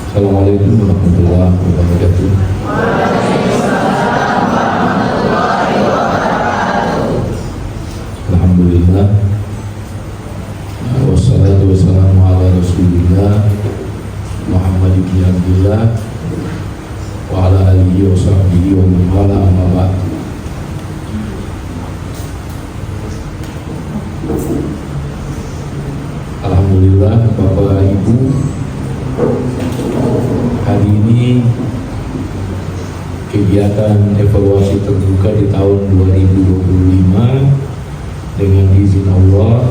Assalamualaikum warahmatullahi wabarakatuh. Alhamdulillah. Wassalatu wassalamu ala Rasulillah Muhammad ibn Abdullah wa ala alihi wa sahbihi wa man wala, amma ba'd. Alhamdulillah, Bapak Ibu, hari ini kegiatan evaluasi terbuka di tahun 2025 dengan izin Allah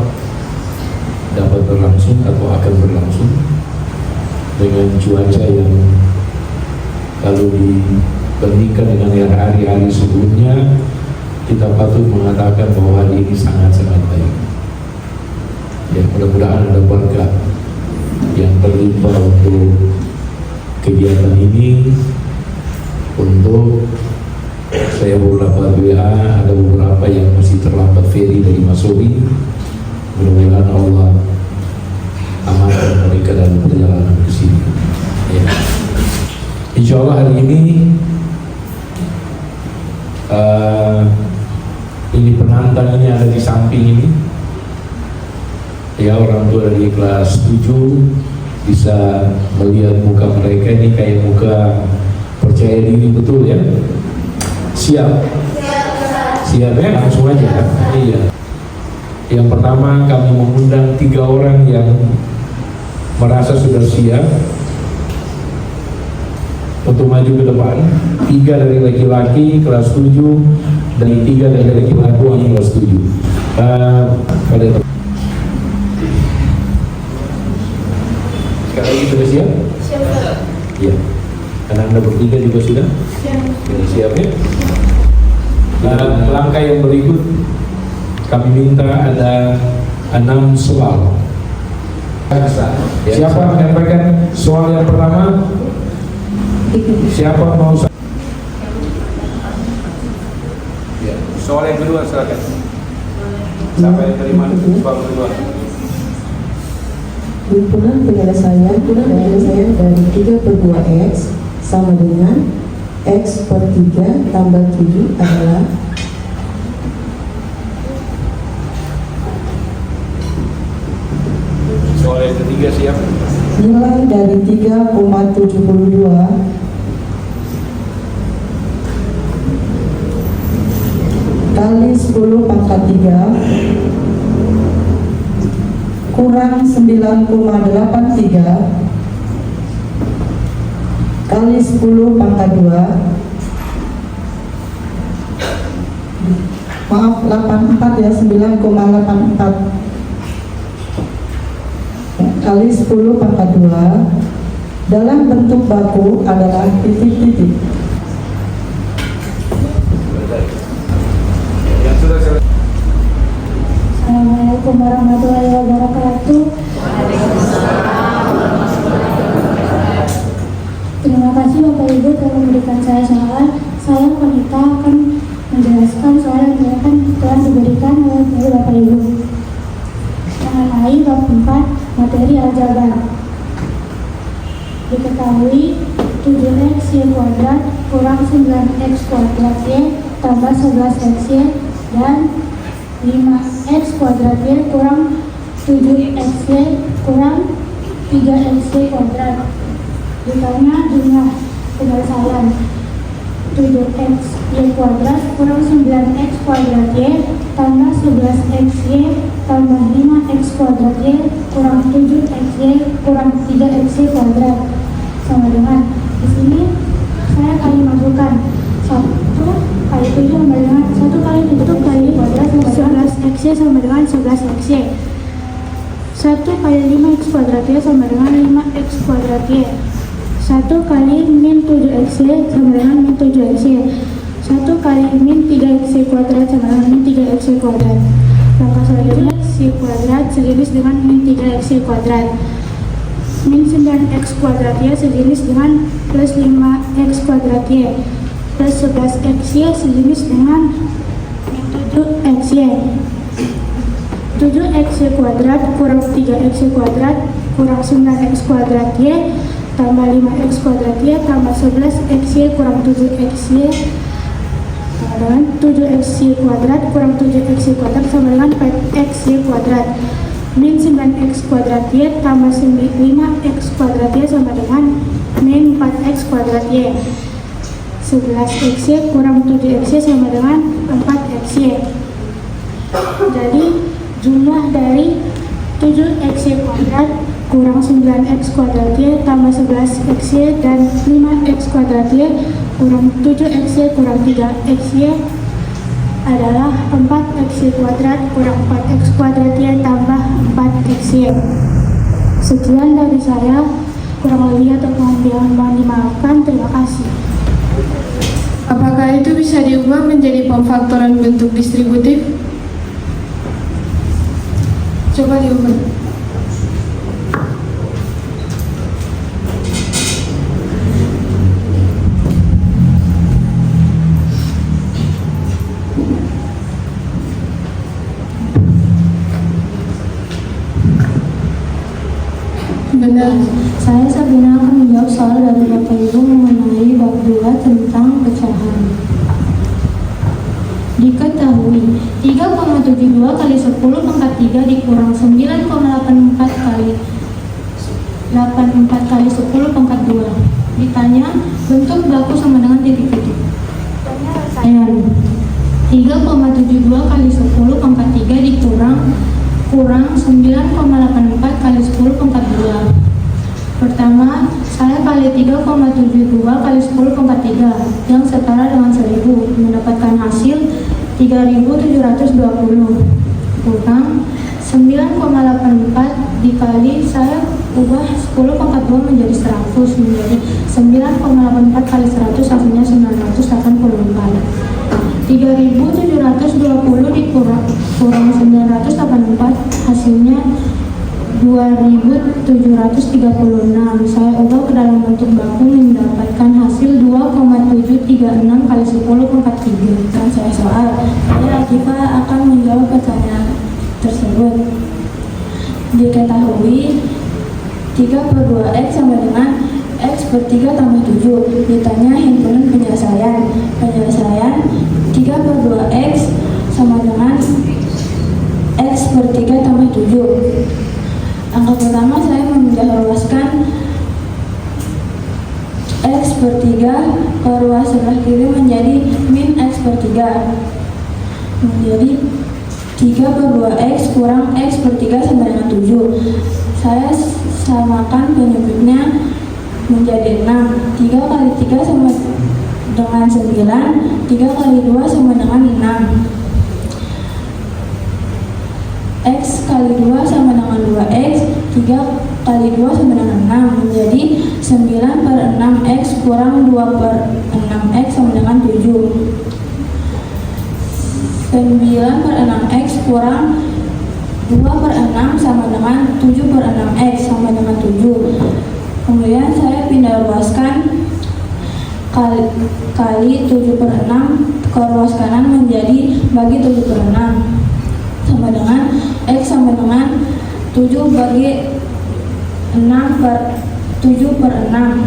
dapat berlangsung atau akan berlangsung dengan cuaca yang kalau dibandingkan dengan hari-hari sebelumnya, kita patut mengatakan bahwa hari ini sangat-sangat baik. Ya, mudah-mudahan ada berkah yang terlimpah untuk kegiatan ini. Untuk saya beberapa WA, ada beberapa yang masih terlambat ferry dari Masuri. Mudah-mudahan Allah amankan mereka dalam perjalanan ke sini. Ya. Insya Allah hari ini penantang ini ada di samping ini. Ya, orang tua dari kelas 7 bisa melihat muka mereka ini kayak muka percaya diri betul ya. Siap? Siap ya, langsung aja. Iya. Yang pertama kami mengundang 3 orang yang merasa sudah siap untuk maju ke depan. 3 dari laki-laki kelas 7 dan 3 dari laki-laki kelas 7. Pada sekarang ini sudah siap? Siap. Iya. Karena Anda bertiga juga sudah? Siap. Siap ya? Langkah yang berikut kami minta ada 6 soal. Siapa menyampaikan soal yang pertama? Siapa mau? Ya. Soal yang kedua silakan. Sampai yang kelima soal kedua. Himpunan penyelesaian dari 3/2X sama dengan X per 3 tambah 7 adalah soal yang ketiga siap. nilai dari 3,72 kali 10 pangkat 3 kurang 9,83 kali 10 pangkat 2, maaf 84 ya, 9,84 kali 10 pangkat 2 dalam bentuk baku adalah titik-titik. Assalamualaikum warahmatullahi wabarakatuh. Terima kasih Bapak Ibu telah memberikan saya soal. Saya Konita akan menjelaskan soal yang telah diberikan oleh Bapak Ibu mengenai bab 4 materi aljabar. Diketahui 7x y kuadrat kurang 9x kuadrat y tambah 11x y dan 5x kuadrat y kurang 7x y kurang 3x y kuadrat. Ditanya jumlah penyelesaian 7x y kuadrat kurang 9x kuadrat y tambah 11x y tambah 5x kuadrat y kurang 7x y kurang 3x y kuadrat sama dengan, di sini saya kali masukkan 1 kali 7 sama dengan 1 kali 7 kali kuadrat sama dengan 11x y sama dengan 11x y. 1 kali 5x kuadrat y sama dengan 5x kuadrat y. 1 kali min 7x y sama dengan min 7x y. 1 kali min 3x y kuadrat sama dengan min 3x y kuadrat. Langkah selanjutnya x y kuadrat sejenis dengan min 3x y kuadrat. Min 9x kuadrat y sejenis dengan plus 5x kuadrat y plus 11x y sejenis dengan min 7x y. 7x y kuadrat kurang 3x y kuadrat kurang 9x kuadrat Y tambah 5x kuadrat Y tambah 11xy kurang 7xy sama dengan 7xy kuadrat kurang 7xy kuadrat sama dengan 4xy kuadrat. Min 9x kuadrat Y tambah 5x kuadrat Y sama dengan min 4x kuadrat Y. 11xy kurang 7xy sama dengan 4xy. Jadi jumlah dari 7xy kuadrat kurang 9x kuadrat Y tambah 11xy dan 5x kuadrat Y kurang 7xy kurang 3xy adalah 4xy kuadrat kurang 4x kuadrat Y tambah 4xy. Sekian dari saya, kurang lebih atau mohon dimaafkan. Terima kasih. Apakah itu bisa diubah menjadi pemfaktoran bentuk distributif? Coba diubah. Benar. Saya Sabina akan menjawab soal dari Bapak Ibu mengenai bab 2 tentang pecahan. Diketahui 3,72 kali 10 pangkat 3 dikurang 9,84 kali 10 pangkat 2. Ditanya bentuk baku sama dengan titik-titik. Rangkaian 3,72 kali 10 pangkat 3 dikurang 9,84 kali 10 pangkat 2. Pertama, saya kali 3,72 kali 10 pangkat 3 yang setara dengan 1000, mendapatkan hasil 3720 kurang 9,84 dikali, saya ubah 10 pangkat 2 menjadi 100, menjadi 9,84 kali 100 hasilnya 984. 3720 dikurang 984 hasilnya 2736. Saya ubah ke dalam bentuk baku mendapatkan hasil 2,736 kali 10 pangkat 3. Dan saya soal, saya Akifah akan menjawab pertanyaan tersebut. Diketahui 3/2x sama dengan x per 3 tambah 7. Ditanya himpunan penyelesaian. Penyelesaian 3/2x sama dengan x per 3 tambah 7. Angka pertama saya menjelaskan x per 3 ke ruas sebelah kiri menjadi min x per 3 menjadi 3/2x kurang x per 3 sama dengan 7. Saya samakan penyebutnya menjadi 6. 3 kali 3 sama dengan 9. 3 kali 2 sama dengan 6. X kali 2 sama dengan 2x. 3 kali 2 sama dengan 6 menjadi 9/6x kurang 2/6x sama dengan 7. 9/6x kurang 2/6 sama dengan 7/6x sama dengan 7. Kemudian saya pindah ruaskan kali 7/6 ke ruas kanan menjadi bagi 7/6 sama dengan x sama dengan 7 bagi 6 per 7/6.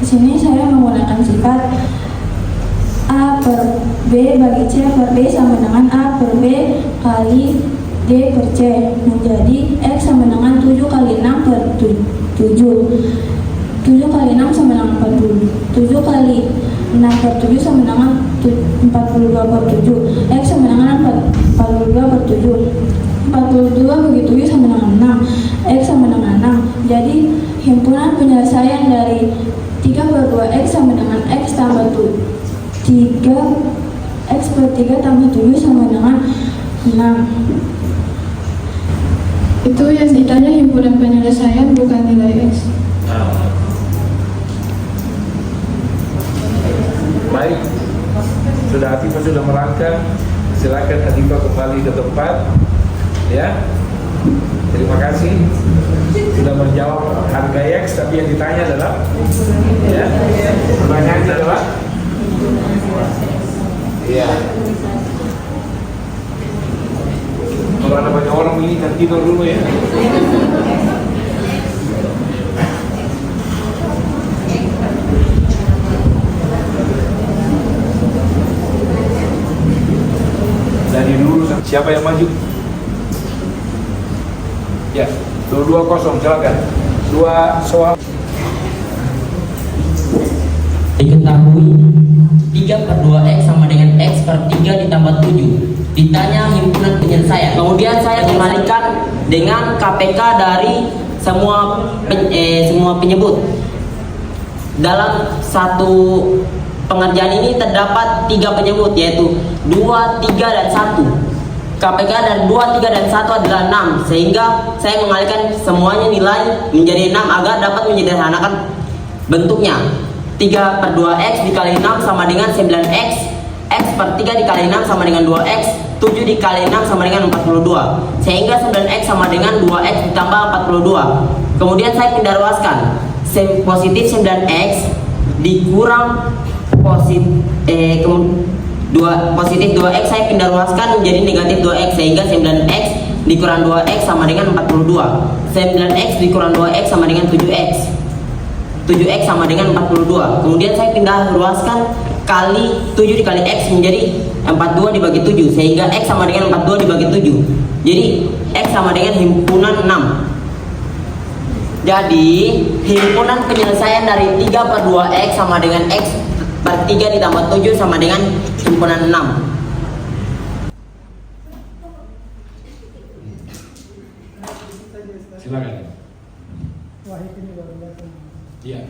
Di sini saya menggunakan sifat A per B bagi C per D sama dengan A per B kali D per C menjadi x sama dengan 7 kali 6 per 7. 7 kali 6 sama dengan 40. 7 kali 6 per 7 sama dengan 42 per 7. X sama dengan 42 per 7. 42 bagi 7 sama dengan 6. X sama dengan 6. Jadi himpunan penyelesaian dari 3/2x sama dengan x tambah 3x per 3 tambah 7 sama dengan 6. Itu yang ditanya himpunan penyelesaian, bukan nilai x. Baik, sudah Atifah sudah merangkak. Silakan Atifah kembali ke tempat. Ya, terima kasih sudah menjawab harga X, tapi yang ditanya adalah ya, pertanyaannya adalah ya, kalau ada banyak orang ini kan tidur dulu ya. Siapa yang maju? Ya, 220 silakan. Dua soal. Diketahui 3/2X sama dengan X/3 ditambah 7. Ditanya himpunan penyelesaian. Kemudian saya kembalikan dengan KPK dari semua penyebut. Dalam satu pengerjaan ini terdapat 3 penyebut, yaitu 2, 3, dan 1. KPK dari 2, 3, dan 1 adalah 6, sehingga saya mengalihkan semuanya nilai menjadi 6 agar dapat menyederhanakan bentuknya. 3/2X dikali 6 sama dengan 9X, X/3 dikali 6 sama dengan 2X, 7 dikali 6 sama dengan 42, sehingga 9X sama dengan 2X ditambah 42. Kemudian saya pindah ruaskan, positif 9X dikurang positif 2X saya pindah ruaskan menjadi negatif 2X, sehingga 9X dikurang 2X sama dengan 42. 9X dikurang 2X sama dengan 7X. 7X sama dengan 42. Kemudian saya pindah ruaskan kali 7 dikali X menjadi 42 dibagi 7, sehingga X sama dengan 42 dibagi 7. Jadi X sama dengan himpunan 6. Jadi himpunan penyelesaian dari 3/2X sama dengan X/3 ditambah 7 sama dengan himpunan 6. Silakan. Iya.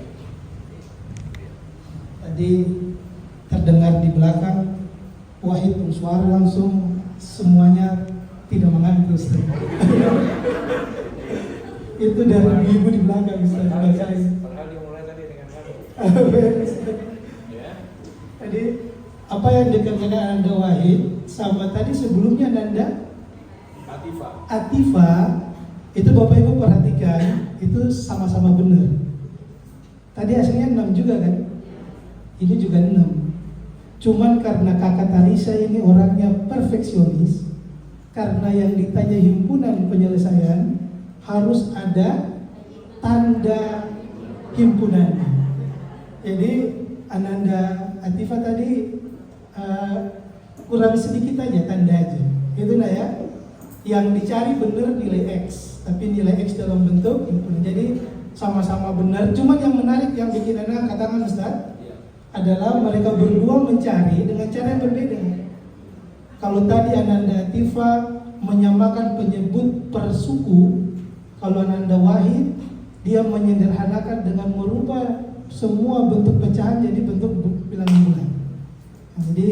Tadi terdengar di belakang Wahid bersuara langsung semuanya tidak mengantuk, Ustaz. Itu dari ibu di belakang, Ustaz. Padahal dia mulai tadi dengan Jadi apa yang dikerjakan Ananda Wahid sama tadi sebelumnya Ananda Atifa itu Bapak Ibu perhatikan, itu sama-sama benar. Tadi hasilnya 6 juga kan? Ini juga 6. Cuman karena kakak Tarisa ini orangnya perfeksionis, karena yang ditanya himpunan penyelesaian harus ada tanda himpunannya. Jadi Ananda Atifa tadi kurang sedikit aja tanda aja. Itu nah ya. Yang dicari benar nilai X, tapi nilai X dalam bentuk himpunan. Jadi sama-sama benar. Cuma yang menarik yang bikin Anda katakan Ustaz adalah mereka berdua mencari dengan cara yang berbeda. Kalau tadi Ananda Atifa menyamakan penyebut per suku, kalau Ananda Wahid dia menyederhanakan dengan merubah semua bentuk pecahan jadi bentuk bilangan bulan. Nah, jadi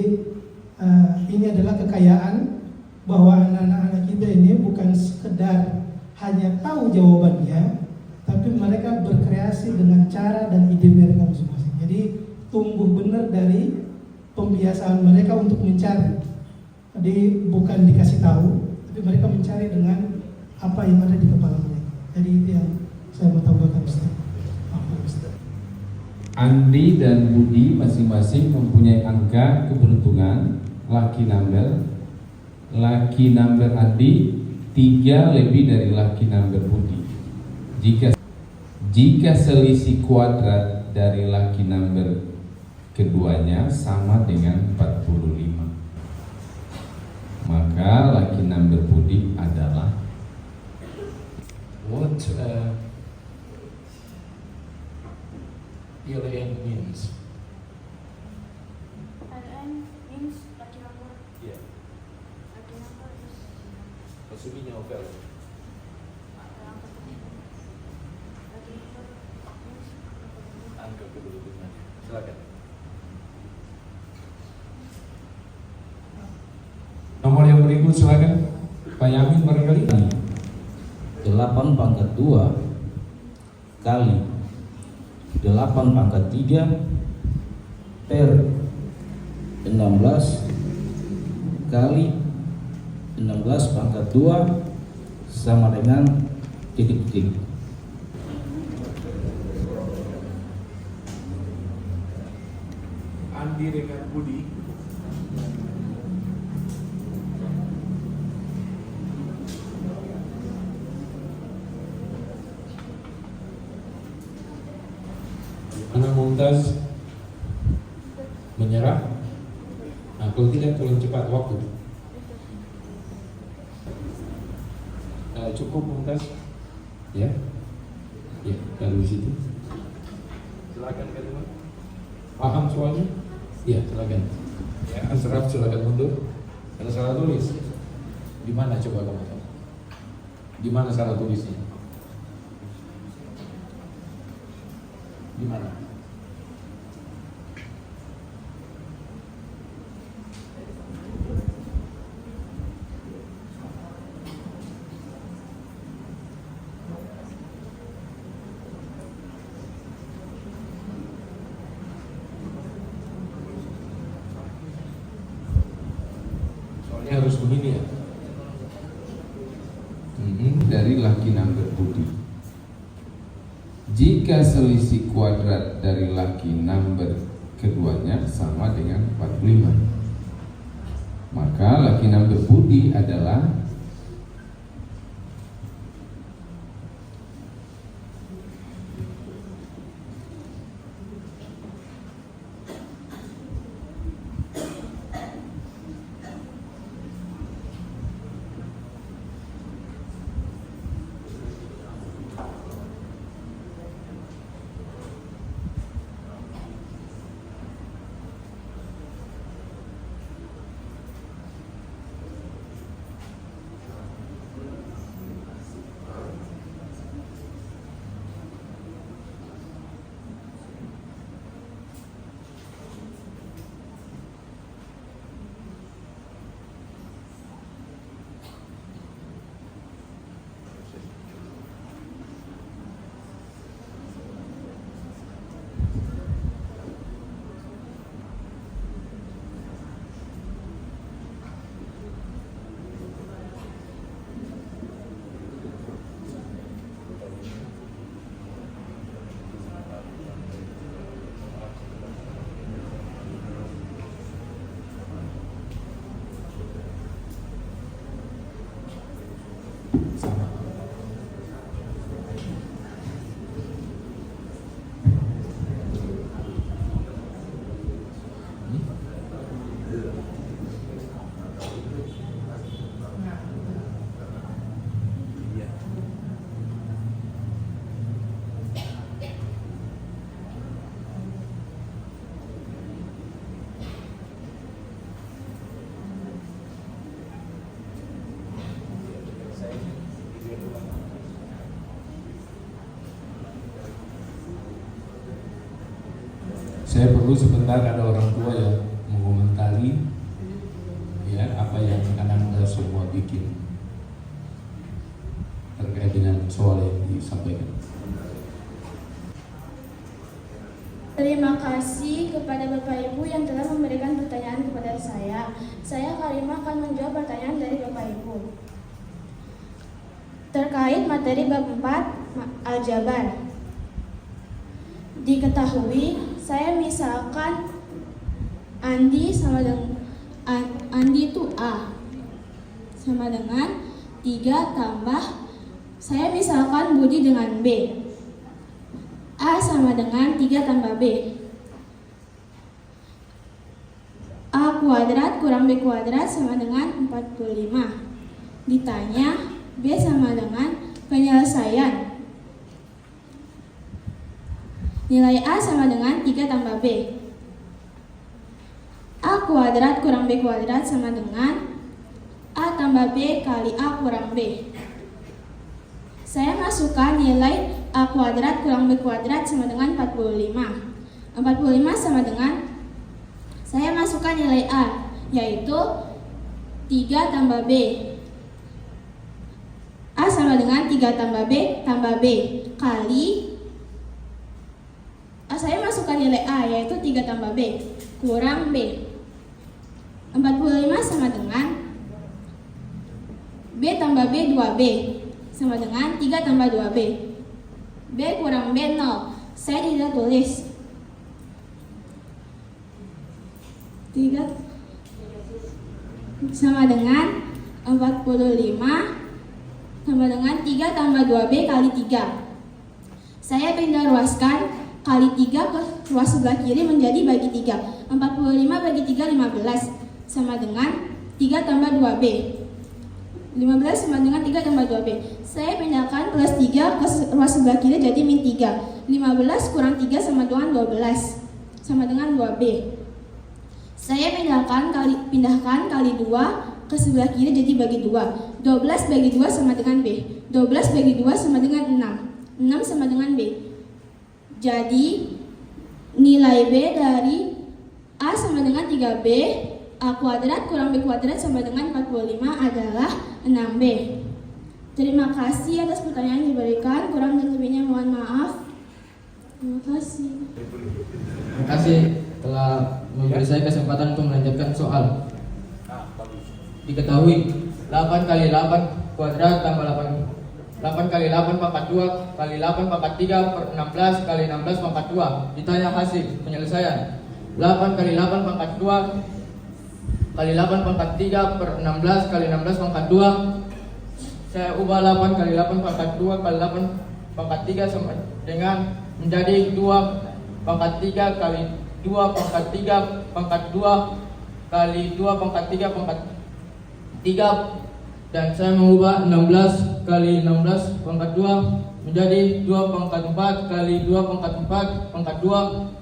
ini adalah kekayaan bahwa anak-anak kita ini bukan sekedar hanya tahu jawabannya, tapi mereka berkreasi dengan cara dan ide mereka masing-masing. Jadi tumbuh benar dari pembiasaan mereka untuk mencari. Jadi bukan dikasih tahu, tapi mereka mencari dengan apa yang ada di kepala mereka. Jadi itu yang saya mau tambahkan, Ustaz. Andi dan Budi masing-masing mempunyai angka keberuntungan lucky number Andi 3 lebih dari lucky number Budi. Jika selisih kuadrat dari lucky number keduanya sama dengan 45, maka lucky number Budi adalah what LN means. LN means lucky number. Yeah. Lucky number is Maksudnya novel. lucky number means Angka keberuntungan. Silakan. nomor yang berikut, silakan Pak Yamin barangkali. 8 pangkat 2 kali 8 pangkat 3 per 16 kali 16 pangkat 2 sama dengan titik-titik. Andi dengan Budi. Mana Mumtaz? Menyerah? Nah, kalau tidak tolong cepat waktu. Cukup Mumtaz? Ya? Ya, dari situ. Silakan kedua. Paham soalnya? Ya, silakan. Ya, Asraf silakan mundur. Ada salah tulis. Di mana coba kamu tahu? Di mana salah tulisnya? Di mana? Soalnya harus begini ya. Dari laki number Budi. Jika selisih kuadrat dari laki number keduanya sama dengan 45, maka laki number Budi adalah sama. Saya perlu sebentar ada orang tua yang mengomentari ya apa yang anak-anak semua bikin terkait dengan soal yang disampaikan. Terima kasih kepada Bapak Ibu yang telah memberikan pertanyaan kepada saya. Saya Karimah akan menjawab pertanyaan dari Bapak Ibu. Terkait materi bab 4 aljabar. Diketahui saya misalkan Andi sama dengan Andi itu A sama dengan 3 tambah saya misalkan Budi dengan B. A sama dengan 3 tambah B. A kuadrat kurang B kuadrat sama dengan 45. Ditanya B sama dengan penyelesaian. Nilai A sama dengan 3 tambah B. A kuadrat kurang B kuadrat sama dengan A tambah B kali A kurang B. Saya masukkan nilai A kuadrat kurang B kuadrat sama dengan 45. 45 sama dengan saya masukkan nilai A, yaitu 3 tambah B. A sama dengan 3 tambah B kali saya masukkan nilai A, yaitu 3 tambah B kurang B. 45 sama dengan B tambah B 2B sama dengan 3 tambah 2B. B kurang B 0. Saya tidak tulis. 3 sama dengan 45 sama dengan 3 tambah 2B kali 3. Saya pindah ruaskan kali 3 ke ruas sebelah kiri menjadi bagi 3. 45 bagi 3 15 sama dengan 3 tambah 2B. 15 15 sama dengan 3 tambah 2B. Saya pindahkan plus 3 ke ruas sebelah kiri jadi min 3. 15 kurang 3 sama dengan 12 sama dengan 2B. Saya pindahkan kali 2 ke sebelah kiri jadi bagi 2. 12 bagi 2 sama dengan B. 12 bagi 2 sama dengan 6. 6 sama dengan B. Jadi nilai B dari A sama dengan 3B, A kuadrat kurang B kuadrat sama dengan 45 adalah 6B. Terima kasih atas pertanyaan yang diberikan, kurang dan lebihnya mohon maaf. Terima kasih. Terima kasih telah memberi saya kesempatan untuk melanjutkan soal. Diketahui 8 kali 8 kuadrat tambah 8 kali 8 pangkat 2 kali 8 pangkat 3 per 16 kali 16 pangkat 2. Ditanya hasil penyelesaian. 8 kali 8 pangkat 2 kali 8 pangkat 3 per 16 kali 16 pangkat 2. Saya ubah 8 kali 8 pangkat 2 kali 8 pangkat 3 sama dengan menjadi 2 pangkat 3 kali 2 pangkat 3 pangkat 2 kali 2 pangkat 3 pangkat 3. Dan saya mengubah 16 kali 16 pangkat 2 menjadi 2 pangkat 4 kali 2 pangkat 4 pangkat 2.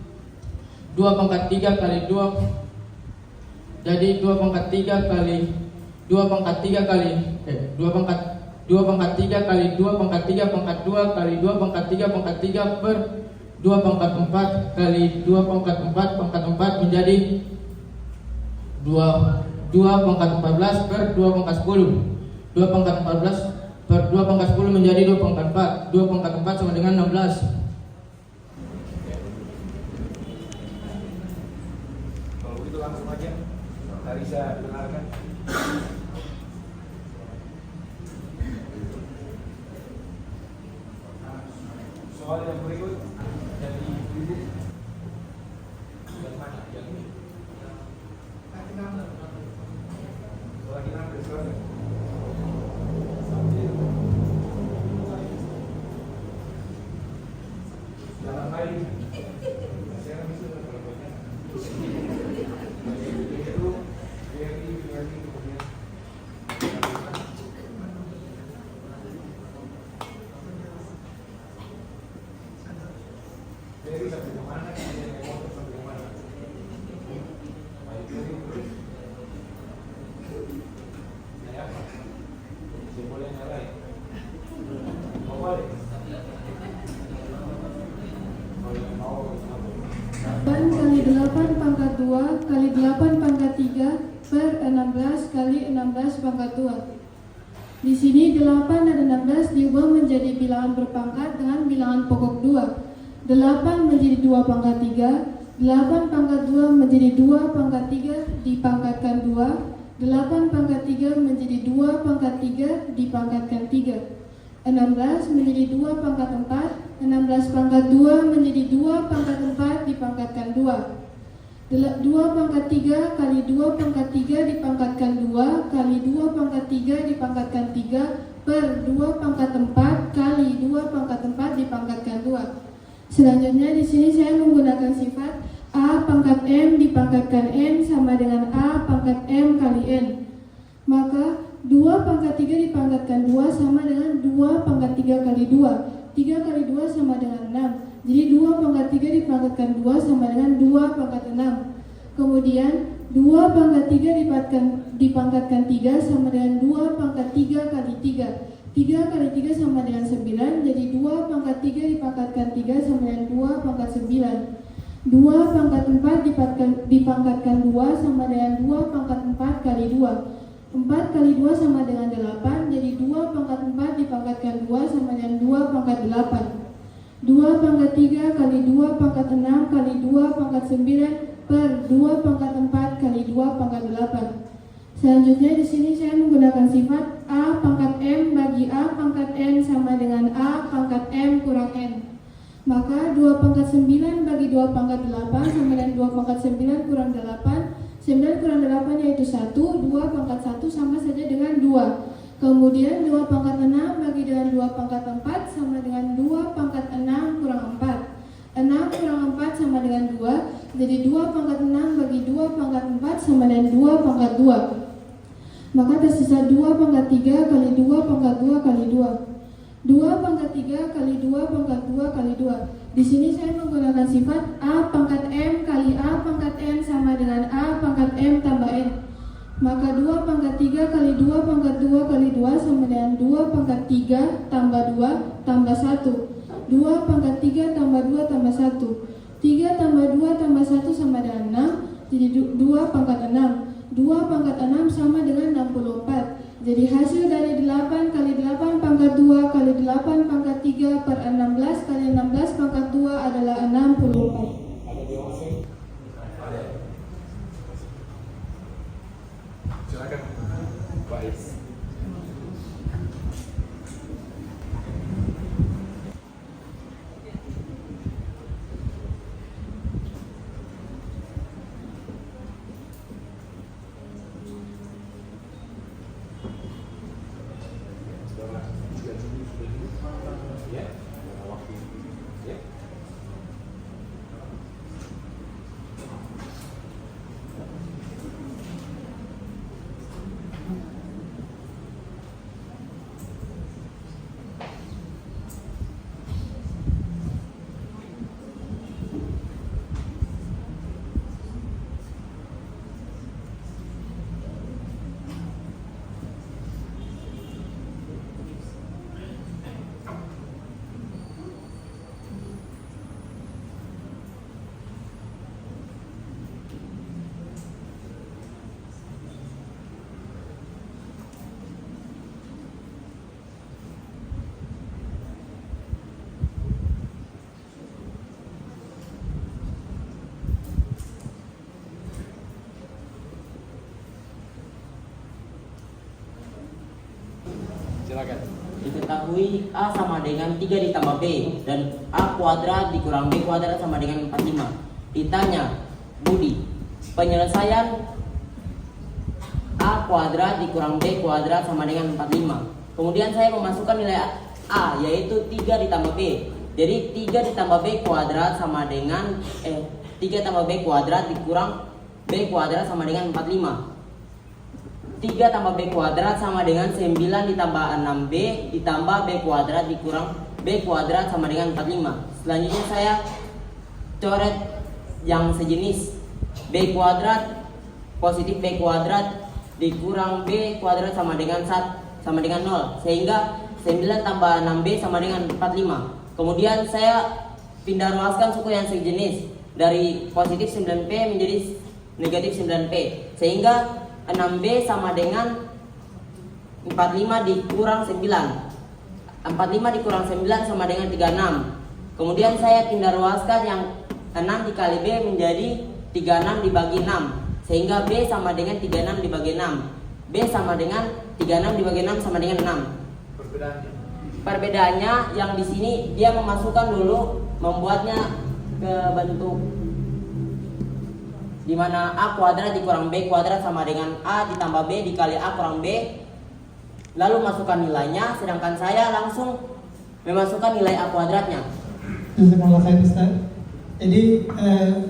2 pangkat 3 kali 2 jadi 2 pangkat 3 kali 2 pangkat 3 kali 2 pangkat 3 kali 2 pangkat 3 pangkat 2 kali 2 pangkat 3 pangkat 3 per 2 pangkat 4 kali 2 pangkat 4 pangkat 4 menjadi 2 pangkat 14 per 2 pangkat 10. 2 pangkat 14 per 2 pangkat 10 menjadi 2 pangkat 4. 2 pangkat 4 sama dengan 16. Kalau begitu langsung aja Tarisa dengarkan. Soal yang berikut dari ibu yang mana? Yang ini. Lagi nanti soalnya. Dalam hari saya bisa berbuatnya. Itu very kemudian. Dari sampai ke mana? Sampai ke mana? Baik, dari terus. Ya, saya boleh nyalain. Oh, boleh. 8 kali 8 pangkat 2 kali 8 pangkat 3 per 16 kali 16 pangkat 2. Di sini 8 dan 16 diubah menjadi bilangan berpangkat dengan bilangan pokok 2. 8 menjadi 2 pangkat 3, 8 pangkat 2 menjadi 2 pangkat 3 dipangkatkan 2, 8 pangkat 3 menjadi 2 pangkat 3 dipangkatkan 3. 16 menjadi 2 pangkat 4, 16 pangkat 2 menjadi 2 pangkat 4 dipangkatkan 2. 2 pangkat 3 kali 2 pangkat 3 dipangkatkan 2 kali 2 pangkat 3 dipangkatkan 3 per 2 pangkat 4 kali 2 pangkat 4 dipangkatkan 2. Selanjutnya di sini saya menggunakan sifat A pangkat M dipangkatkan N sama dengan A pangkat M kali N. Maka 2 pangkat 3 dipangkatkan 2 sama dengan 2 pangkat 3 kali 2. 3 kali 2 sama dengan 6. Jadi 2 pangkat 3 dipangkatkan 2 sama dengan 2 pangkat 6. Kemudian 2 pangkat 3 dipangkatkan 3 sama dengan 2 pangkat 3 kali 3. 3 kali 3 sama dengan 9. Jadi 2 pangkat 3 dipangkatkan 3 sama dengan 2 pangkat 9. 2 pangkat 4 dipangkatkan 2 sama dengan 2 pangkat 4 kali 2. 4 kali 2 sama dengan 8, jadi 2 pangkat 4 dipangkatkan 2 sama dengan 2 pangkat 8. 2 pangkat 3 kali 2 pangkat 6 kali 2 pangkat 9 per 2 pangkat 4 kali 2 pangkat 8. Selanjutnya di sini saya menggunakan sifat A pangkat M bagi A pangkat N sama dengan A pangkat M kurang N. Maka 2 pangkat 9 bagi 2 pangkat 8 sama dengan 2 pangkat 9 kurang 8. 9 kurang 8 yaitu 1, 2 pangkat 1 sama saja dengan 2. Kemudian 2 pangkat 6 bagi dengan 2 pangkat 4 sama dengan 2 pangkat 6 kurang 4. 6 kurang 4 sama dengan 2, jadi 2 pangkat 6 bagi 2 pangkat 4 sama dengan 2 pangkat 2. Maka tersisa 2 pangkat 3 kali 2 pangkat 2 kali 2. 2 pangkat 3 kali 2 pangkat 2 kali 2. Di sini saya menggunakan sifat A pangkat M kali A pangkat N sama dengan A pangkat M tambah N. Maka 2 pangkat 3 kali 2 pangkat 2 kali 2 sama dengan 2 pangkat 3 tambah 2 tambah 1. 2 pangkat 3 tambah 2 tambah 1. 3 tambah 2 tambah 1 sama dengan 6. Jadi 2 pangkat 6. 2 pangkat 6 sama dengan 64. Jadi hasil dari 8 kali 8 pangkat 2 kali 8 pangkat 3 per 16 kali 16 pangkat 2 adalah 64. Silakan, Pak Is. Silakan. Diketahui A sama dengan 3 ditambah B dan A kuadrat dikurang B kuadrat sama dengan 45. Ditanya, Budi, penyelesaian A kuadrat dikurang B kuadrat sama dengan 45. Kemudian saya memasukkan nilai A yaitu 3 ditambah B. Jadi 3 ditambah B kuadrat sama dengan 3 tambah B kuadrat dikurang B kuadrat sama dengan 45. 3 tambah B kuadrat sama dengan 9 ditambah 6B ditambah B kuadrat dikurang B kuadrat sama dengan 45. Selanjutnya saya coret yang sejenis. B kuadrat positif B kuadrat dikurang B kuadrat sama dengan 0, sehingga 9 tambah 6B sama dengan 45. Kemudian saya pindah ruaskan suku yang sejenis dari positif 9P menjadi negatif 9P, sehingga 6B sama dengan 45 dikurang 9. 45 dikurang 9 sama dengan 36. Kemudian saya pindah ruaskan yang 6 dikali B menjadi 36 dibagi 6, sehingga B sama dengan 36 dibagi 6. B sama dengan 36 dibagi 6 sama dengan 6. Perbedaannya yang di sini dia memasukkan dulu, membuatnya ke bentuk di mana A kuadrat dikurang B kuadrat sama dengan A ditambah B dikali A kurang B, lalu masukkan nilainya, sedangkan saya langsung memasukkan nilai A kuadratnya. Jazakallah khair Ustaz. Jadi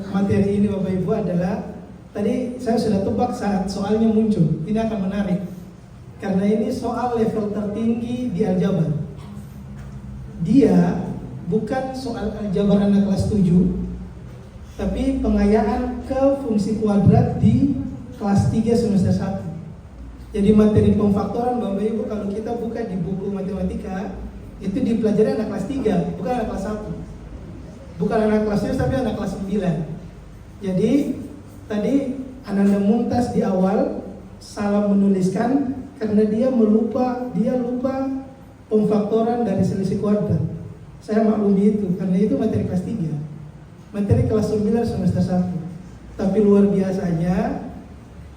materi ini Bapak Ibu adalah tadi saya sudah tebak saat soalnya muncul. Ini akan menarik karena ini soal level tertinggi di aljabar. Dia bukan soal aljabar anak kelas 7, tapi pengayaan ke fungsi kuadrat di kelas 3 semester 1. Jadi materi pemfaktoran Bapak Ibu kalau kita buka di buku matematika itu dipelajari anak kelas 3, bukan anak kelas 1. Bukan anak kelas 1 tapi anak kelas 9. Jadi tadi Ananda Mumtaz di awal salah menuliskan karena dia lupa pemfaktoran dari selisih kuadrat. Saya maklumi itu karena itu materi kelas 3. Materi kelas 9 semester 1. Tapi luar biasanya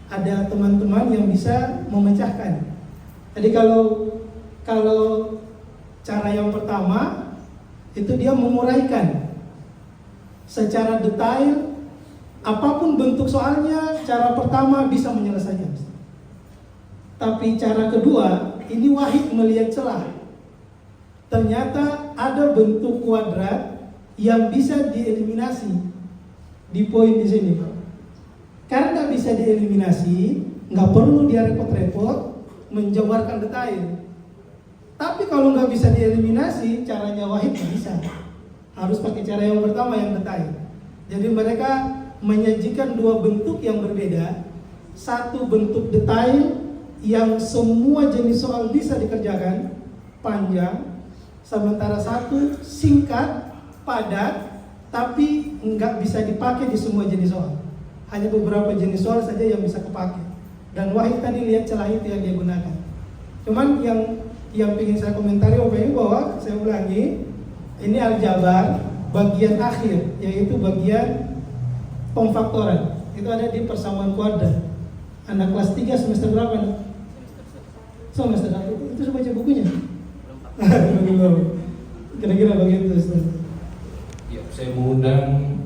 ada teman-teman yang bisa memecahkan. Jadi kalau cara yang pertama itu dia menguraikan secara detail apapun bentuk soalnya, cara pertama bisa menyelesaikan. Tapi cara kedua ini Wahid melihat celah. Ternyata ada bentuk kuadrat yang bisa dieliminasi di poin di sini. Karena bisa dieliminasi, nggak perlu dia repot-repot menjabarkan detail. Tapi kalau nggak bisa dieliminasi, caranya Wahid nggak bisa. Harus pakai cara yang pertama yang detail. Jadi mereka menyajikan dua bentuk yang berbeda. Satu bentuk detail yang semua jenis soal bisa dikerjakan, panjang. Sementara satu singkat, padat, tapi nggak bisa dipakai di semua jenis soal. Hanya beberapa jenis soal saja yang bisa kepakai. Dan Wahid tadi lihat celah itu yang dia gunakan. Cuman yang ingin saya komentari bahwa saya ulangi, ini aljabar bagian akhir, yaitu bagian pemfaktoran. Itu ada di persamaan kuadrat. Anak kelas 3 semester berapa? Semester 1. Itu sudah baca bukunya? Belum. Kira-kira begitu, Ustaz. Ya, saya mengundang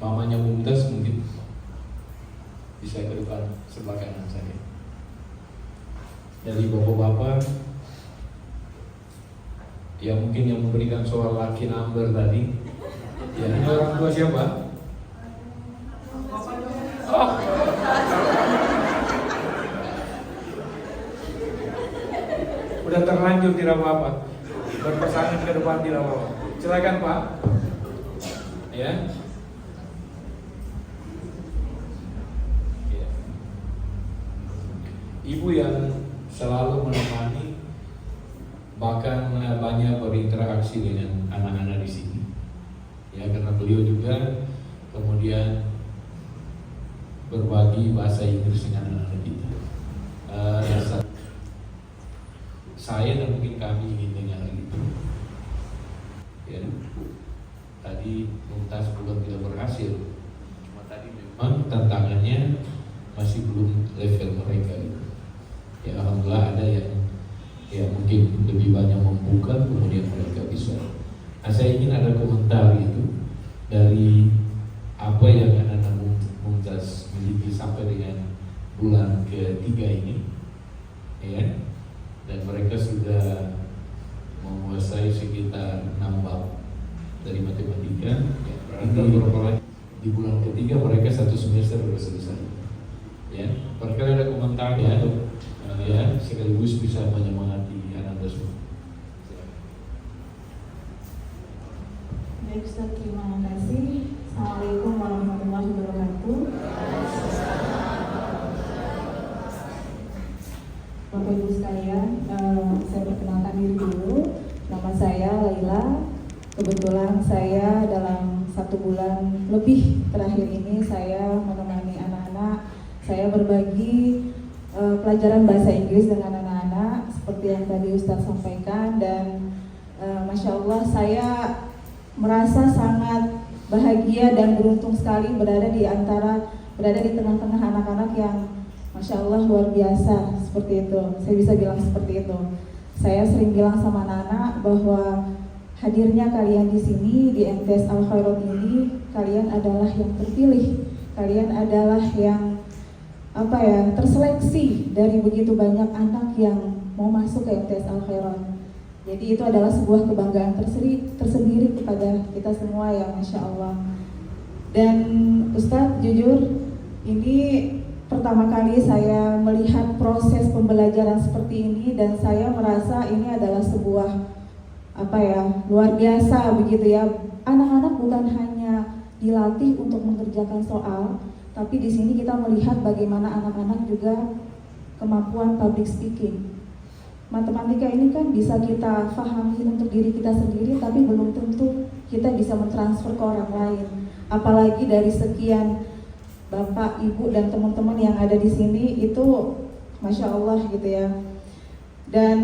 mamanya Mumtaz, mungkin bisa ke depan sebelah kanan saya. Dari bapak-bapak ya, mungkin yang memberikan soal laki number tadi. Ya, ini orang tua siapa? Oh. Udah terlanjur tidak apa-apa. Berpasangan ke depan tidak apa-apa. Silakan Pak. Ya. Ibu yang selalu menemani, bahkan banyak berinteraksi dengan anak-anak di sini. Ya, karena beliau juga kemudian berbagi bahasa Inggris dengan anak-anak kita. Saya dan mungkin kami ingin dengar gitu. Ya, tadi Mumtaz belum tidak berhasil. Cuma tadi memang tantangannya masih belum level mereka gitu. Ya, alhamdulillah ada yang ya mungkin lebih banyak membuka, kemudian mereka bisa. Nah, saya ingin ada komentar itu dari apa yang anak-anak Mumtaz miliki sampai dengan bulan ketiga ini, ya. Dan mereka sudah menguasai sekitar 6 bab dari matematika. Ya, berarti di bulan ketiga mereka 1 semester sudah selesai. Ya, barangkali ada komentar ya. Ya, sekaligus bisa menyemangati anak-anak semua. Baik Ustaz, terima kasih. Assalamualaikum warahmatullahi wabarakatuh. Bapak Ibu sekalian, saya perkenalkan diri dulu. Nama saya Laila. Kebetulan saya dalam 1 bulan lebih terakhir ini saya menemani anak-anak. Saya berbagi pelajaran bahasa Inggris dengan anak-anak seperti yang tadi Ustadz sampaikan, dan Masya Allah saya merasa sangat bahagia dan beruntung sekali berada di tengah-tengah anak-anak yang Masya Allah luar biasa seperti itu. Saya bisa bilang seperti itu. Saya sering bilang sama anak-anak bahwa hadirnya kalian di sini di MTS Al Khairat ini, kalian adalah yang terpilih, kalian adalah yang terseleksi dari begitu banyak anak yang mau masuk ke MTS Al Khairat. Jadi itu adalah sebuah kebanggaan tersendiri kepada kita semua ya, Masya Allah. Dan Ustadz, jujur ini pertama kali saya melihat proses pembelajaran seperti ini, dan saya merasa ini adalah sebuah luar biasa begitu ya. Anak-anak bukan hanya dilatih untuk mengerjakan soal, tapi di sini kita melihat bagaimana anak-anak juga kemampuan public speaking. Matematika ini kan bisa kita pahami untuk diri kita sendiri, tapi belum tentu kita bisa mentransfer ke orang lain. Apalagi dari sekian Bapak, Ibu, dan teman-teman yang ada di sini, itu Masya Allah gitu ya. Dan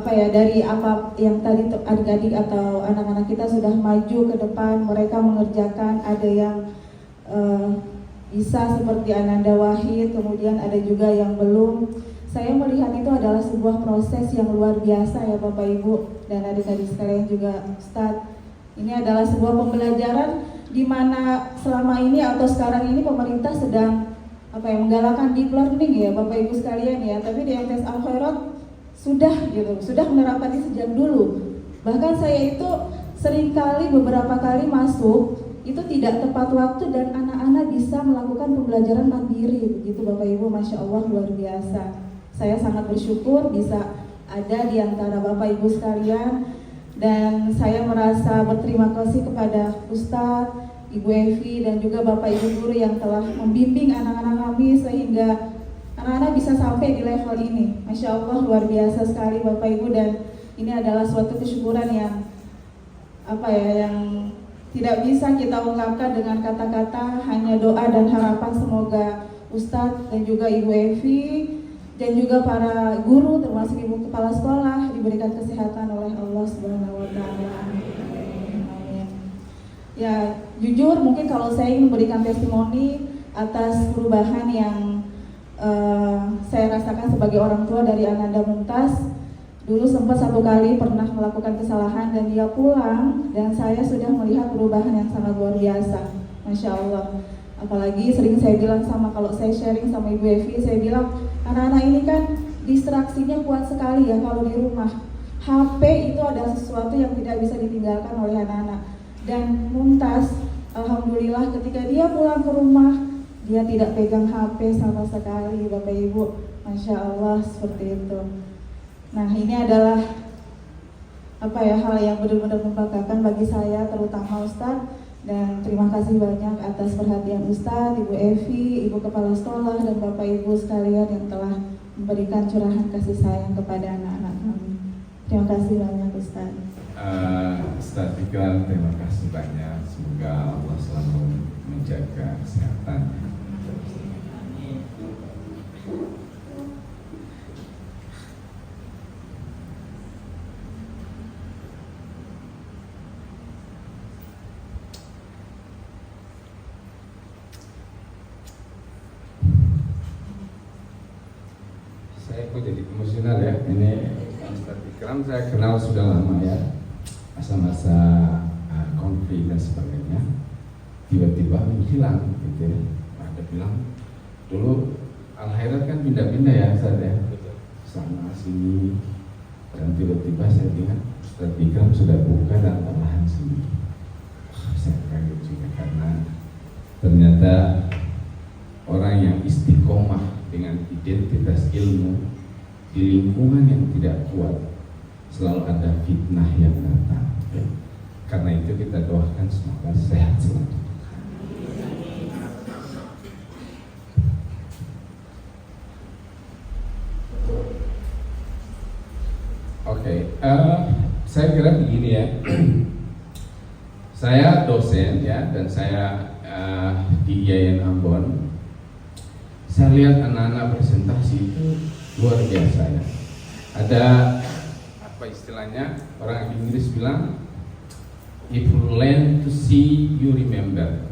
dari apa yang tadi adik-adik atau anak-anak kita sudah maju ke depan, mereka mengerjakan, ada yang bisa seperti Ananda Wahid, kemudian ada juga yang belum. Saya melihat itu adalah sebuah proses yang luar biasa ya Bapak Ibu dan adik-adik sekalian juga Ustadz. Ini adalah sebuah pembelajaran di mana selama ini atau sekarang ini pemerintah sedang menggalakkan deep learning ya Bapak Ibu sekalian ya, tapi di MTS Al Khairat sudah menerapkan ini sejak dulu. Bahkan saya itu beberapa kali masuk itu tidak tepat waktu dan anak-anak bisa melakukan pembelajaran mandiri begitu Bapak Ibu. Masya Allah, luar biasa. Saya sangat bersyukur bisa ada di antara Bapak Ibu sekalian, dan saya merasa berterima kasih kepada Ustadz, Ibu Evi, dan juga Bapak Ibu guru yang telah membimbing anak-anak kami sehingga anak-anak bisa sampai di level ini. Masya Allah, luar biasa sekali Bapak Ibu, dan ini adalah suatu kesyukuran yang yang tidak bisa kita ungkapkan dengan kata-kata, hanya doa dan harapan semoga Ustadz dan juga Ibu Evi dan juga para guru termasuk Ibu Kepala Sekolah diberikan kesehatan oleh Allah Subhanahu wa taala. Amin. Ya, jujur mungkin kalau saya ingin memberikan testimoni atas perubahan yang saya rasakan sebagai orang tua dari Ananda Mumtaz. Dulu sempat satu kali pernah melakukan kesalahan dan dia pulang, dan saya sudah melihat perubahan yang sangat luar biasa. Masya Allah. Apalagi sering saya bilang kalau saya sharing sama Ibu Evi, saya bilang anak-anak ini kan distraksinya kuat sekali ya kalau di rumah. HP itu adalah sesuatu yang tidak bisa ditinggalkan oleh anak-anak. Dan Mumtaz, alhamdulillah ketika dia pulang ke rumah, dia tidak pegang HP sama sekali, Bapak Ibu. Masya Allah, seperti itu. Nah, ini adalah hal yang benar-benar membanggakan bagi saya, terutama Ustadz. Dan terima kasih banyak atas perhatian Ustadz, Ibu Evi, Ibu Kepala Sekolah, dan Bapak Ibu sekalian yang telah memberikan curahan kasih sayang kepada anak-anak kami. Terima kasih banyak Ustadz. Ustadz Fikran, terima kasih banyak. Semoga Allah selalu menjaga kesehatan. Saya kok jadi emosional ya. Ini Ustadz Fikran saya kenal sudah lama ya, masa-masa konflik dan sebagainya. Tiba-tiba menghilang gitu ya. Ada bilang dulu Al-Khairat kan pindah-pindah ya Ustadz ya, sana sini, dan tiba-tiba saya ingat Ustadz Fikran sudah buka dan perlahan sini. Saya kaget juga karena ternyata orang yang istiqomah dengan identitas ilmu di lingkungan yang tidak kuat, selalu ada fitnah yang datang ya. Karena itu kita doakan semoga sehat selalu. Oke, saya kira begini ya. Saya dosen ya, dan saya di IAIN Ambon. Saya lihat anak-anak presentasi itu luar biasa ya. Ada apa istilahnya, orang Inggris bilang, if you learn to see, you remember.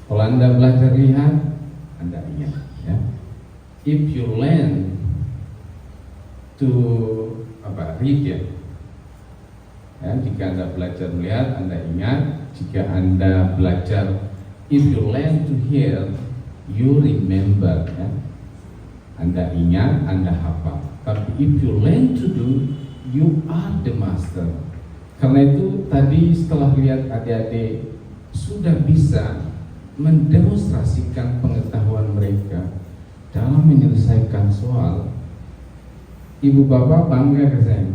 Kalau Anda belajar lihat, Anda ingat ya. If you learn to read ya, jika Anda belajar melihat, Anda ingat. Jika Anda belajar, if you learn to hear, you remember ya. Anda ingat, Anda hafal. Tapi if you learn to do, you are the master. Karena itu tadi setelah lihat adik-adik sudah bisa mendemonstrasikan pengetahuan mereka dalam menyelesaikan soal, ibu bapak bangga ke saya?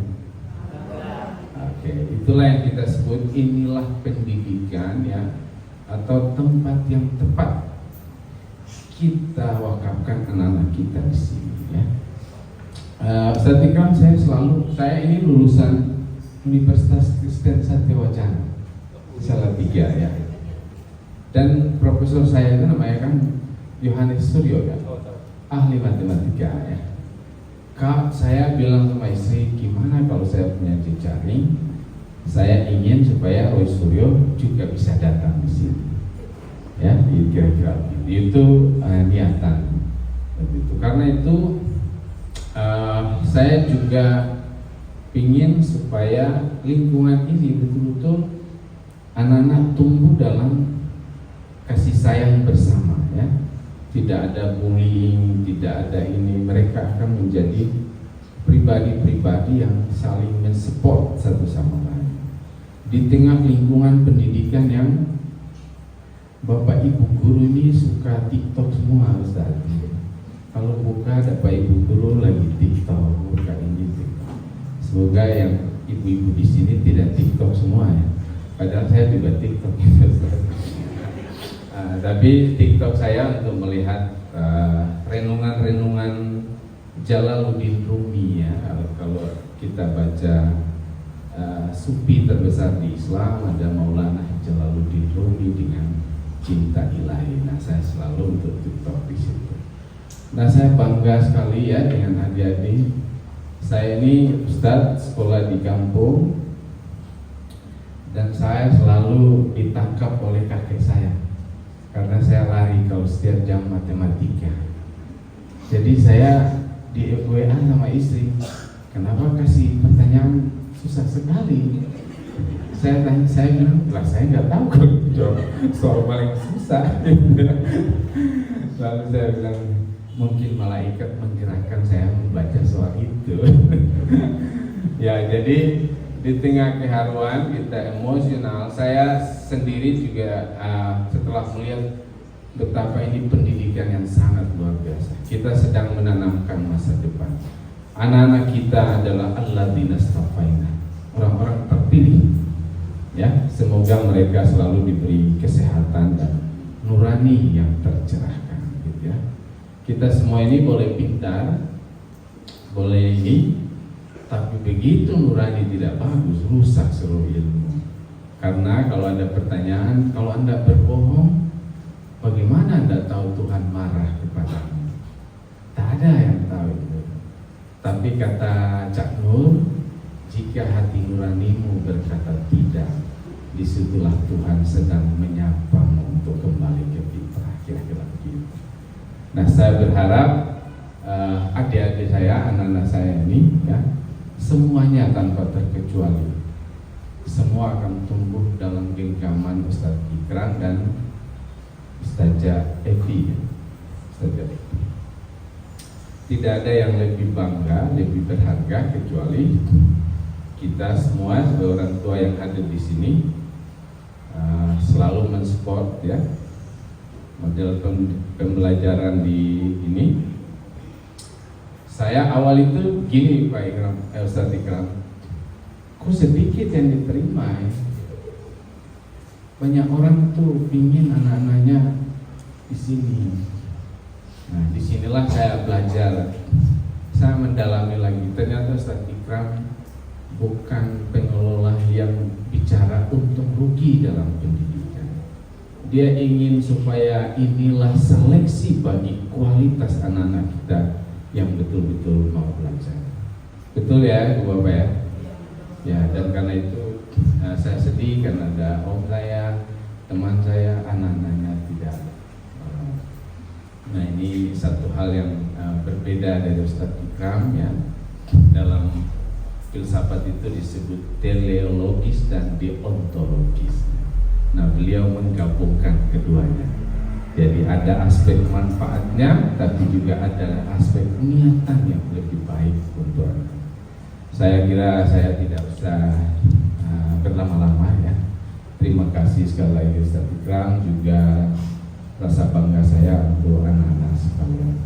Oke, itulah yang kita sebut inilah pendidikan ya, atau tempat yang tepat kita wakafkan anak-anak kita di sini ya. Ustadz Fikran, saya ini lulusan Universitas Kristen Satyawacana Salatiga ya. Dan profesor saya itu namanya kan Yohanes Suryo ya, ahli matematika ya. Kak, saya bilang sama istri, gimana kalau saya punya jejaring, saya ingin supaya Roy Suryo juga bisa datang di sini. Ya, kira-kira itu niatan begitu. Karena itu saya juga ingin supaya lingkungan ini betul-betul anak-anak tumbuh dalam kasih sayang bersama ya. Tidak ada bullying, tidak ada ini. Mereka akan menjadi pribadi-pribadi yang saling mensupport satu sama lain di tengah lingkungan pendidikan yang Bapak Ibu guru ini suka TikTok semua Ustaz. Kalau buka ada Bapak Ibu guru lagi TikTok, buka ini TikTok. Semoga yang ibu-ibu di sini tidak TikTok semua ya. Padahal saya juga TikTok Ustaz. Tapi TikTok saya untuk melihat renungan-renungan Jalaluddin Rumi ya. Kalau kita baca sufi terbesar di Islam ada Maulana Jalaluddin Rumi dengan Cinta Ilahi. Nah, saya selalu untuk TikTok di situ. Nah, saya bangga sekali ya dengan adik-adik. Saya ini Ustadz sekolah di kampung dan saya selalu ditangkap oleh kakek saya karena saya lari kalau setiap jam matematika. Jadi saya di WA sama istri, kenapa kasih pertanyaan susah sekali? Saya bilang, lah saya nggak tahu kalau jawab soal paling susah. Lalu saya bilang, mungkin malaikat menggerakkan saya membaca soal itu. Ya, jadi di tengah keharuan kita emosional, saya sendiri juga setelah melihat betapa ini pendidikan yang sangat luar biasa. Kita sedang menanamkan masa depan. Anak-anak kita adalah alladzina stafaina, orang-orang terpilih. Ya, semoga mereka selalu diberi kesehatan dan nurani yang tercerahkan, gitu ya. Kita semua ini boleh pintar, boleh ini, tapi begitu nurani tidak bagus, rusak seluruh ilmu. Karena kalau ada pertanyaan, kalau Anda berbohong, bagaimana Anda tahu Tuhan marah kepadamu? Tak ada yang tahu itu. Tapi kata Cak Nur, jika hati nuranimu berkata tidak, disitulah Tuhan sedang menyapamu untuk kembali ke fitrah, kira-kira begitu. Nah, saya berharap adik-adik saya, anak-anak saya ini, ya, semuanya tanpa terkecuali, semua akan tumbuh dalam genggaman Ustadz Ikram dan Ustazah Evi. Ustazah Evi. Tidak ada yang lebih bangga, lebih berharga kecuali kita semua sebagai orang tua yang ada di sini selalu mensupport ya model pembelajaran di ini. Saya awal itu gini Pak Ikram, Ustaz Ikram, kok sedikit yang diterima ya? Banyak orang tuh pingin anak-anaknya di sini. Nah, disinilah saya belajar, saya mendalami lagi. Ternyata Ustaz Ikram bukan pengelola yang bicara untung rugi dalam pendidikan. Dia ingin supaya inilah seleksi bagi kualitas anak-anak kita yang betul-betul mau belajar. Betul ya, Bu Bapak ya? Ya, dan karena itu saya sedih karena ada om saya, teman saya, anak-anaknya tidak. Nah, ini satu hal yang berbeda dari Ustaz Ikram ya. Dalam filsafat itu disebut teleologis dan deontologis. Nah, beliau menggabungkan keduanya. Jadi ada aspek manfaatnya, tapi juga ada aspek niatan yang lebih baik untuk anak. Saya kira saya tidak usah berlama-lama ya. Terima kasih sekali lagi Ustaz Ikram, juga rasa bangga saya untuk anak-anak sekalian.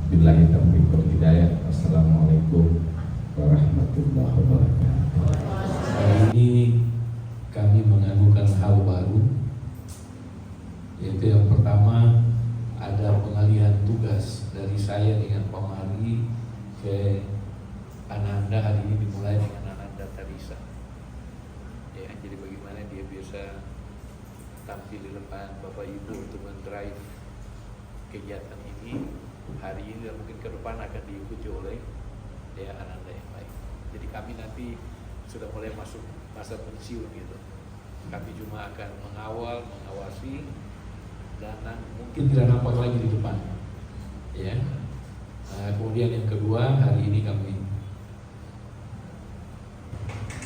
Billahi taufiq wal hidayah. Assalamualaikum warahmatullahi wabarakatuh. Hari ini kami menganukan hal baru, yaitu yang pertama ada pengalihan tugas dari saya dengan Pak Mari ke Ananda. Hari ini dimulai dengan Ananda Tarisa. Ya, jadi bagaimana dia bisa tampil di depan Bapak Ibu untuk mendrive kegiatan ini hari ini dan mungkin ke depan akan diikuti oleh ya Ananda yang baik. Jadi kami nanti sudah mulai masuk masa pensiun gitu. Kami cuma akan mengawal, mengawasi, dan mungkin tidak nampak lagi di depan. Ya. Kemudian yang kedua, hari ini kami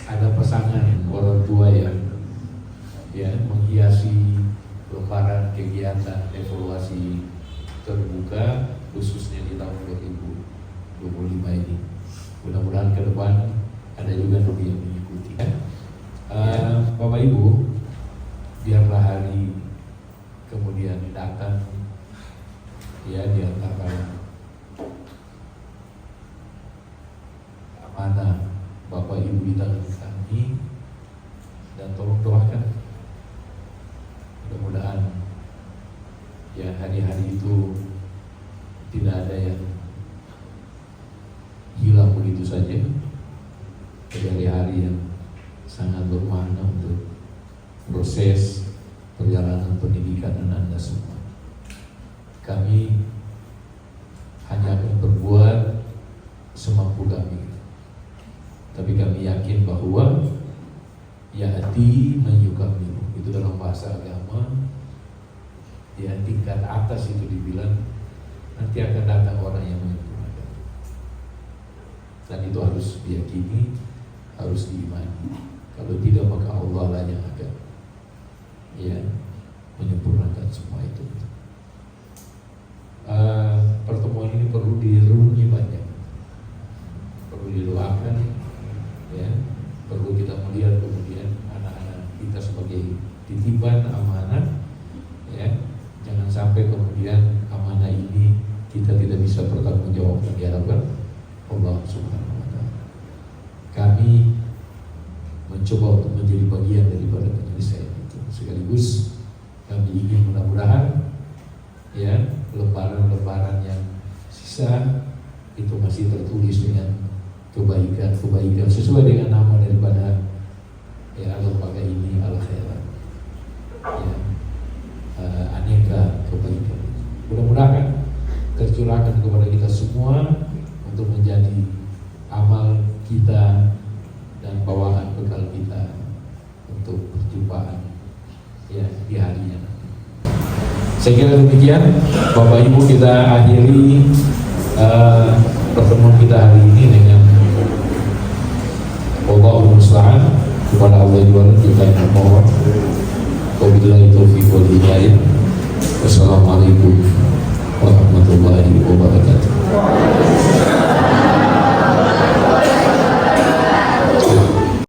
ada pasangan orang tua yang ya menghiasi lembaran kegiatan evaluasi terbuka khususnya di tahun 2025 ini. Mudah-mudahan ke depan ada juga lebih yang mengikuti. Bapak Ibu, biarlah hari kemudian datang ya di antara amanah Bapak Ibu di dalam kami, dan tolong doakan mudah-mudahan ya hari-hari itu tidak ada yang hilang begitu saja. Hari-hari yang sangat bermakna untuk proses perjalanan pendidikan Anda semua. Kami hanya akan berbuat semampu kami, tapi kami yakin bahwa ya'ti man yukammilu, itu dalam bahasa agama ya, tingkat atas itu dibilang nanti akan datang orang yang menyempurnakan, dan itu harus diyakini, harus diimani. Kalau tidak maka Allah lah yang akan ya menyempurnakan semua itu. Pertemuan ini perlu direnungi banyak, perlu didoakan ya, perlu kita melihat kemudian anak-anak kita sebagai titipan amanah ya. Jangan sampai kemudian amanah ini kita tidak bisa bertanggungjawabkan di hadapan Allah Subhanahu wa Ta'ala. Kami mencoba untuk menjadi bagian daripada penyelesaian itu. Sekaligus kami ingin mudah-mudahan ya lembaran-lembaran yang sisa itu masih tertulis dengan kebaikan-kebaikan sesuai dengan nama daripada ya lembaga ini, Al-Khairat ya, aneka kebaikan. Mudah-mudahan tercurahkan kepada kita semua untuk menjadi amal kita dan bawaan bekal kita untuk perjumpaan ya di harinya. Saya kira demikian Bapak Ibu, kita akhiri pertemuan kita hari ini dengan Wallahul musta'an, kepada Allah jualan kita yang mohon. Wabillahi taufiq wal hidayah. Wassalamualaikum